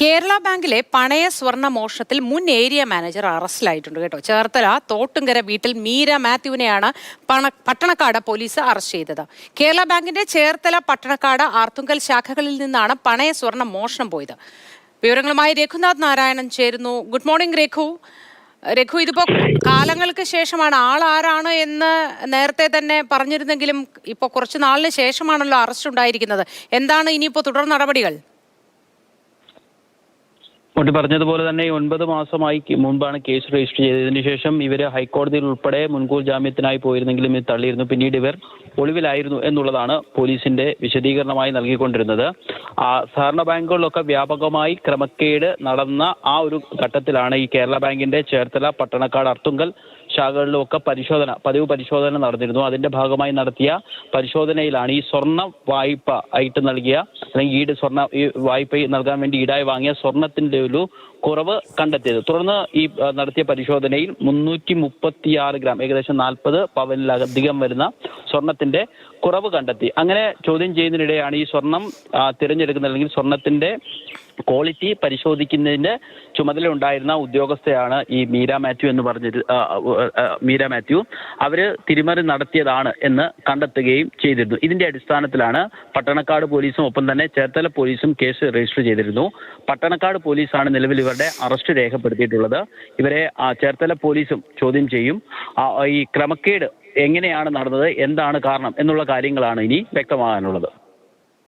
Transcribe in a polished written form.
കേരള ബാങ്കിലെ പണയ സ്വർണ്ണ മോഷണത്തിൽ മുൻ ഏരിയ മാനേജർ അറസ്റ്റിലായിട്ടുണ്ട് കേട്ടോ. ചേർത്തല തോട്ടുങ്കര വീട്ടിൽ മീര മാത്യുവിനെയാണ് പട്ടണക്കാട് പോലീസ് അറസ്റ്റ് ചെയ്തത്. കേരള ബാങ്കിന്റെ ചേർത്തല, പട്ടണക്കാട്, ആർത്തുങ്കൽ ശാഖകളിൽ നിന്നാണ് പണയ സ്വർണ്ണ മോഷണം പോയത്. വിവരങ്ങളുമായി രഘുനാഥ് നാരായണൻ ചേരുന്നു. Good morning Raghu. ഇതിപ്പോ കാലങ്ങൾക്ക് ശേഷമാണ്, ആളാരാണ് എന്ന് നേരത്തെ തന്നെ പറഞ്ഞിരുന്നെങ്കിലും ഇപ്പൊ കുറച്ചു നാളിന് ശേഷമാണല്ലോ അറസ്റ്റ് ഉണ്ടായിരിക്കുന്നത്. എന്താണ് ഇനിയിപ്പോ തുടർ നടപടികൾ? പറഞ്ഞതുപോലെ തന്നെ 9 മാസമായി മുൻപാണ് കേസ് രജിസ്റ്റർ ചെയ്തതിനു ശേഷം ഇവര് ഹൈക്കോടതിയിൽ ഉൾപ്പെടെ മുൻകൂർ ജാമ്യത്തിനായി പോയിരുന്നെങ്കിലും ഇത് തള്ളിയിരുന്നു. പിന്നീട് ഇവർ ഒളിവിലായിരുന്നു എന്നുള്ളതാണ് പോലീസിന്റെ വിശദീകരണമായി നൽകിക്കൊണ്ടിരുന്നത്. സഹകരണ ബാങ്കുകളിലൊക്കെ വ്യാപകമായി ക്രമക്കേട് നടന്ന ആ ഒരു ഘട്ടത്തിലാണ് ഈ കേരള ബാങ്കിന്റെ ചേർത്തല, പട്ടണക്കാട്, അർത്തുങ്കൽ ശാഖകളിലുമൊക്കെ പതിവ് പരിശോധന നടന്നിരുന്നു. അതിന്റെ ഭാഗമായി നടത്തിയ പരിശോധനയിലാണ് ഈ സ്വർണ്ണ വായ്പ ആയിട്ട് നൽകിയ, അല്ലെങ്കിൽ ഈ വായ്പ നൽകാൻ വേണ്ടി ഈടായി വാങ്ങിയ സ്വർണത്തിന്റെ ഒരു കുറവ് കണ്ടെത്തിയത്. തുടർന്ന് ഈ നടത്തിയ പരിശോധനയിൽ 336 ഗ്രാം, ഏകദേശം 40 പവനിലധികം വരുന്ന സ്വർണത്തിന്റെ കുറവ് കണ്ടെത്തി. അങ്ങനെ ചോദ്യം ചെയ്യുന്നതിനിടെയാണ് ഈ സ്വർണം തിരഞ്ഞെടുക്കുന്ന, അല്ലെങ്കിൽ സ്വർണത്തിന്റെ ക്വാളിറ്റി പരിശോധിക്കുന്നതിന്റെ ചുമതല ഉണ്ടായിരുന്ന ഉദ്യോഗസ്ഥയാണ് ഈ മീര മാത്യു. അവര് തിരിമറി നടത്തിയതാണ് എന്ന് കണ്ടെത്തുകയും ചെയ്തിരുന്നു. ഇതിന്റെ അടിസ്ഥാനത്തിലാണ് പട്ടണക്കാട് പോലീസും ഒപ്പം തന്നെ ചേർത്തല പോലീസും കേസ് രജിസ്റ്റർ ചെയ്തിരുന്നു. പട്ടണക്കാട് പോലീസാണ് നിലവിൽ ഇവരുടെ അറസ്റ്റ് രേഖപ്പെടുത്തിയിട്ടുള്ളത്. ഇവരെ ചേർത്തല പോലീസും ചോദ്യം ചെയ്യും. ഈ ക്രമക്കേട് എങ്ങനെയാണ് നടന്നത്, എന്താണ് കാരണം എന്നുള്ള കാര്യങ്ങളാണ് ഇനി വ്യക്തമാകാനുള്ളത്.